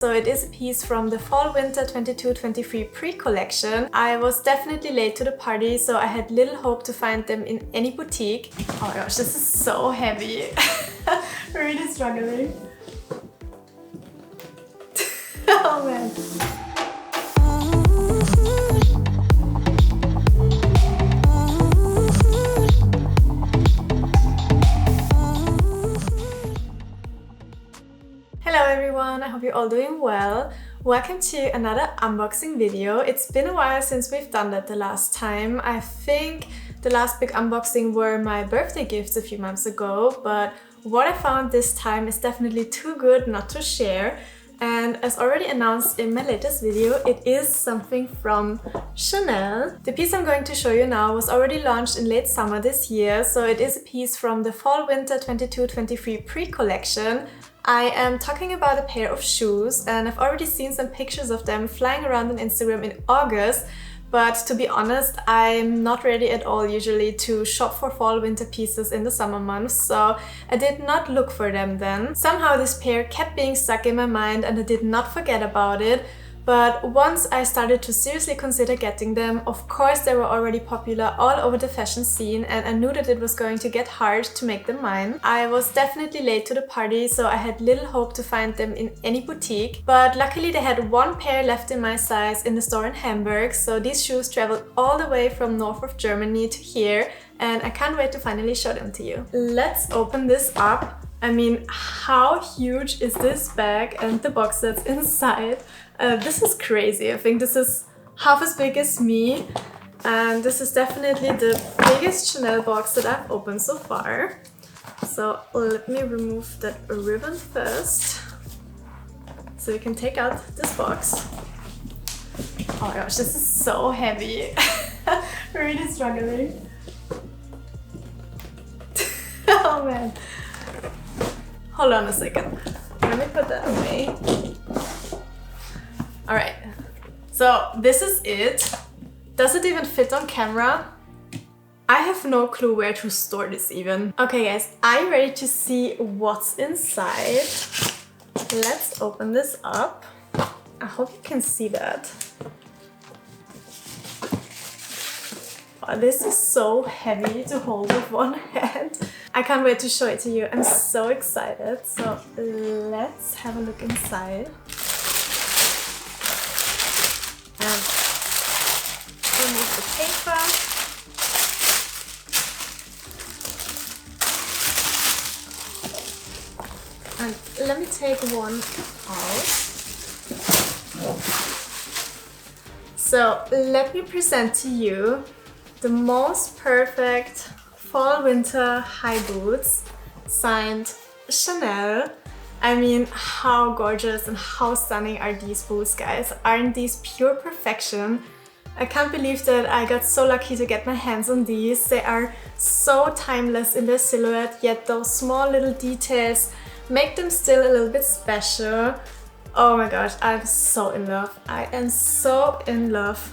So it is a piece from the Fall/Winter 22-23 pre-collection. I was definitely late to the party, so I had little hope to find them in any boutique. Oh my gosh, this is so heavy. Really struggling. Oh man. Hello everyone, I hope you're all doing well. Welcome to another unboxing video. It's been a while since we've done that the last time. I think the last big unboxing were my birthday gifts a few months ago, but what I found this time is definitely too good not to share. And as already announced in my latest video, it is something from Chanel. The piece I'm going to show you now was already launched in late summer this year, so it is a piece from the Fall/Winter 22-23 pre-collection. I am talking about a pair of shoes, and I've already seen some pictures of them flying around on Instagram in August. But to be honest, I'm not ready at all usually to shop for fall/winter pieces in the summer months, so I did not look for them then. Somehow this pair kept being stuck in my mind and I did not forget about it. But once I started to seriously consider getting them, of course they were already popular all over the fashion scene, and I knew that it was going to get hard to make them mine. I was definitely late to the party, so I had little hope to find them in any boutique, but luckily they had one pair left in my size in the store in Hamburg, so these shoes traveled all the way from north of Germany to here, and I can't wait to finally show them to you. Let's open this up. I mean, how huge is this bag and the box that's inside? This is crazy. I think this is half as big as me, and this is definitely the biggest Chanel box that I've opened so far. So let me remove that ribbon first, so we can take out this box. Oh my gosh, this is so heavy. Really struggling. Oh man. Hold on a second. Let me put that away. Alright, so this is it. Does it even fit on camera? I have no clue where to store this even. Okay guys, are you ready to see what's inside? Let's open this up. I hope you can see that. Oh, this is so heavy to hold with one hand. I can't wait to show it to you. I'm so excited. So let's have a look inside. And remove the paper. And let me take one out. So let me present to you the most perfect fall/winter high boots, signed Chanel. I mean, how gorgeous and how stunning are these boots, guys? Aren't these pure perfection? I can't believe that I got so lucky to get my hands on these. They are so timeless in their silhouette, yet those small little details make them still a little bit special. Oh my gosh, I'm so in love. I am so in love.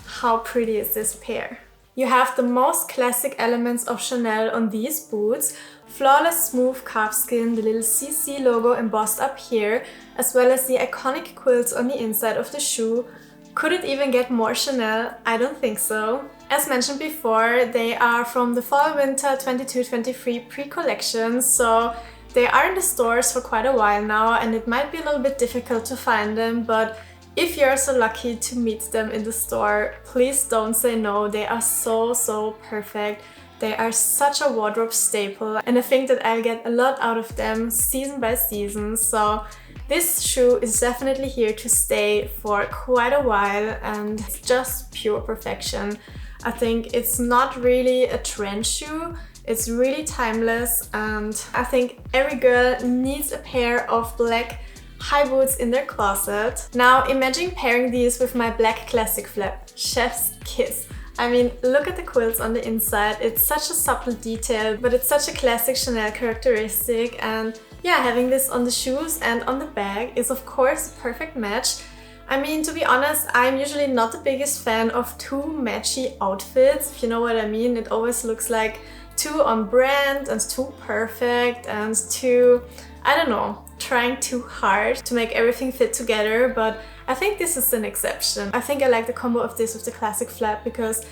How pretty is this pair? You have the most classic elements of Chanel on these boots. Flawless smooth calfskin, the little CC logo embossed up here, as well as the iconic quilts on the inside of the shoe. Could it even get more Chanel? I don't think so. As mentioned before, they are from the Fall/Winter 22-23 pre-collection, so they are in the stores for quite a while now, and it might be a little bit difficult to find them, but if you're so lucky to meet them in the store, please don't say no. They are so perfect. They are such a wardrobe staple, and I think that I'll get a lot out of them season by season. So this shoe is definitely here to stay for quite a while, and it's just pure perfection. I think it's not really a trend shoe. It's really timeless, and I think every girl needs a pair of black high boots in their closet. Now imagine pairing these with my black classic flap, Chef's Kiss. I mean, look at the quilts on the inside. It's such a subtle detail, but it's such a classic Chanel characteristic, and yeah, having this on the shoes and on the bag is of course a perfect match. I mean, to be honest, I'm usually not the biggest fan of too matchy outfits, if you know what I mean. It always looks like too on brand and too perfect and too, I don't know, trying too hard to make everything fit together, but I think this is an exception. I think I like the combo of this with the classic flap because,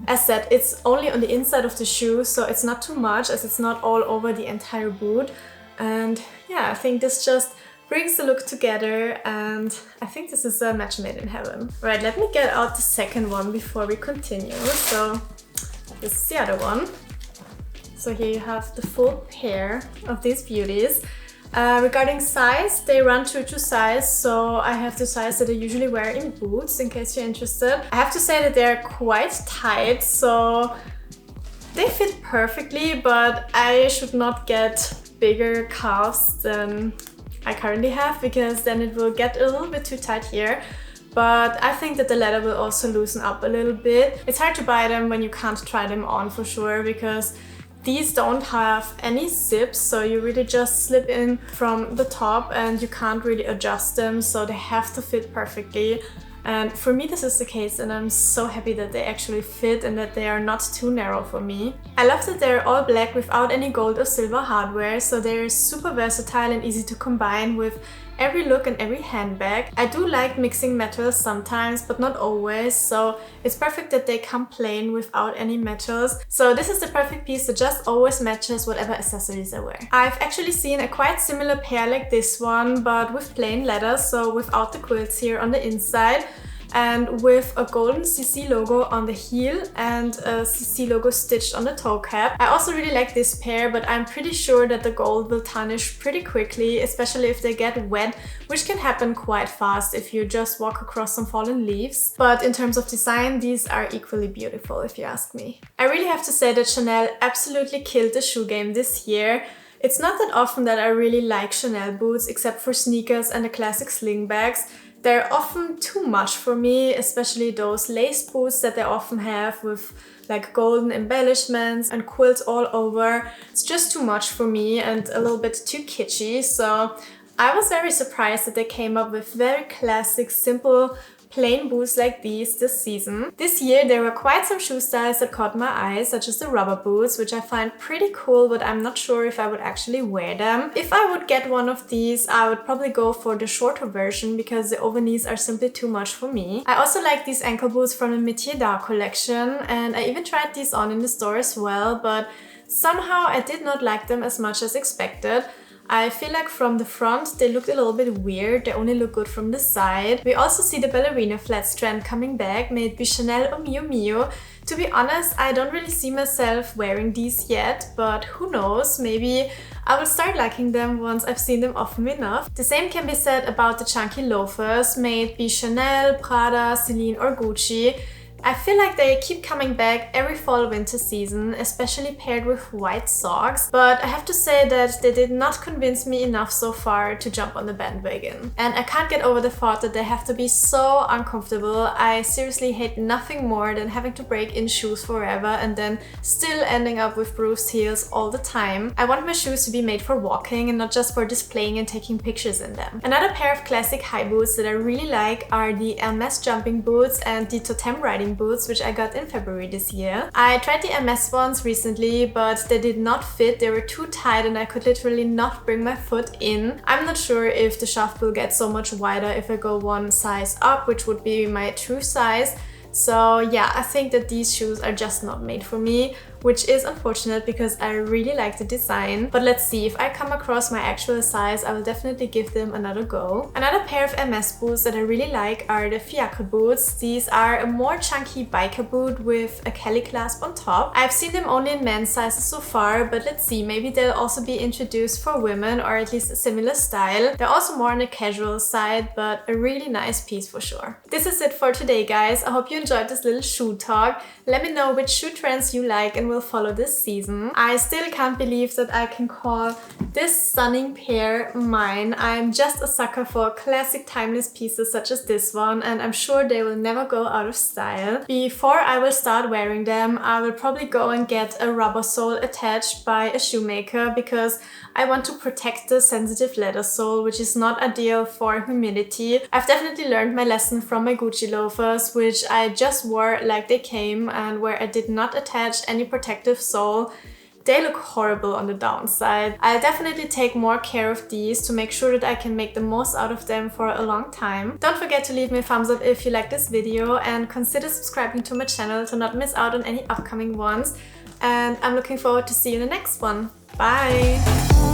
as said, it's only on the inside of the shoe, so it's not too much as it's not all over the entire boot. And yeah, I think this just brings the look together, and I think this is a match made in heaven. Right, let me get out the second one before we continue. So this is the other one. So here you have the full pair of these beauties. Regarding size, they run true to size, so I have the size that I usually wear in boots, in case you're interested. I have to say that they're quite tight, so they fit perfectly, but I should not get bigger calves than I currently have, because then it will get a little bit too tight here. But I think that the leather will also loosen up a little bit. It's hard to buy them when you can't try them on for sure, because these don't have any zips, so you really just slip in from the top and you can't really adjust them, so they have to fit perfectly. And for me this is the case, and I'm so happy that they actually fit and that they are not too narrow for me. I love that they're all black without any gold or silver hardware, so they're super versatile and easy to combine with every look and every handbag. I do like mixing metals sometimes, but not always, so it's perfect that they come plain without any metals. So this is the perfect piece that just always matches whatever accessories I wear. I've actually seen a quite similar pair like this one, but with plain leather, so without the quilts here on the inside, and with a golden CC logo on the heel and a CC logo stitched on the toe cap. I also really like this pair, but I'm pretty sure that the gold will tarnish pretty quickly, especially if they get wet, which can happen quite fast if you just walk across some fallen leaves. But in terms of design, these are equally beautiful if you ask me. I really have to say that Chanel absolutely killed the shoe game this year. It's not that often that I really like Chanel boots, except for sneakers and the classic sling bags. They're often too much for me, especially those lace boots that they often have with like golden embellishments and quilts all over. It's just too much for me and a little bit too kitschy. So I was very surprised that they came up with very classic, simple, plain boots like these this season. This year there were quite some shoe styles that caught my eye, such as the rubber boots, which I find pretty cool, but I'm not sure if I would actually wear them. If I would get one of these, I would probably go for the shorter version because the over knees are simply too much for me. I also like these ankle boots from the Métier d'Art collection, and I even tried these on in the store as well, but somehow I did not like them as much as expected. I feel like from the front they looked a little bit weird, they only look good from the side. We also see the ballerina flats trend coming back, made by Chanel or Mio Mio. To be honest, I don't really see myself wearing these yet, but who knows, maybe I will start liking them once I've seen them often enough. The same can be said about the chunky loafers made by Chanel, Prada, Celine or Gucci. I feel like they keep coming back every fall-winter season, especially paired with white socks, but I have to say that they did not convince me enough so far to jump on the bandwagon. And I can't get over the thought that they have to be so uncomfortable. I seriously hate nothing more than having to break in shoes forever and then still ending up with bruised heels all the time. I want my shoes to be made for walking and not just for displaying and taking pictures in them. Another pair of classic high boots that I really like are the Hermes jumping boots and the Totem riding boots, which I got in February this year. I tried the Hermes ones recently, but they did not fit. They were too tight and I could literally not bring my foot in. I'm not sure if the shaft will get so much wider if I go one size up, which would be my true size. So yeah, I think that these shoes are just not made for me, which is unfortunate because I really like the design. But let's see, if I come across my actual size, I will definitely give them another go. Another pair of MS boots that I really like are the Fiacre boots. These are a more chunky biker boot with a Kelly clasp on top. I've seen them only in men's sizes so far, but let's see, maybe they'll also be introduced for women, or at least a similar style. They're also more on the casual side, but a really nice piece for sure. This is it for today, guys. I hope you enjoyed this little shoe talk. Let me know which shoe trends you like and will follow this season. I still can't believe that I can call this stunning pair mine. I'm just a sucker for classic timeless pieces such as this one, and I'm sure they will never go out of style. Before I will start wearing them, I will probably go and get a rubber sole attached by a shoemaker because I want to protect the sensitive leather sole, which is not ideal for humidity. I've definitely learned my lesson from my Gucci loafers, which I just wore like they came and where I did not attach any protective sole. they look horrible on the downside. I'll definitely take more care of these to make sure that I can make the most out of them for a long time. Don't forget to leave me a thumbs up if you like this video and consider subscribing to my channel to not miss out on any upcoming ones. And I'm looking forward to see you in the next one. Bye!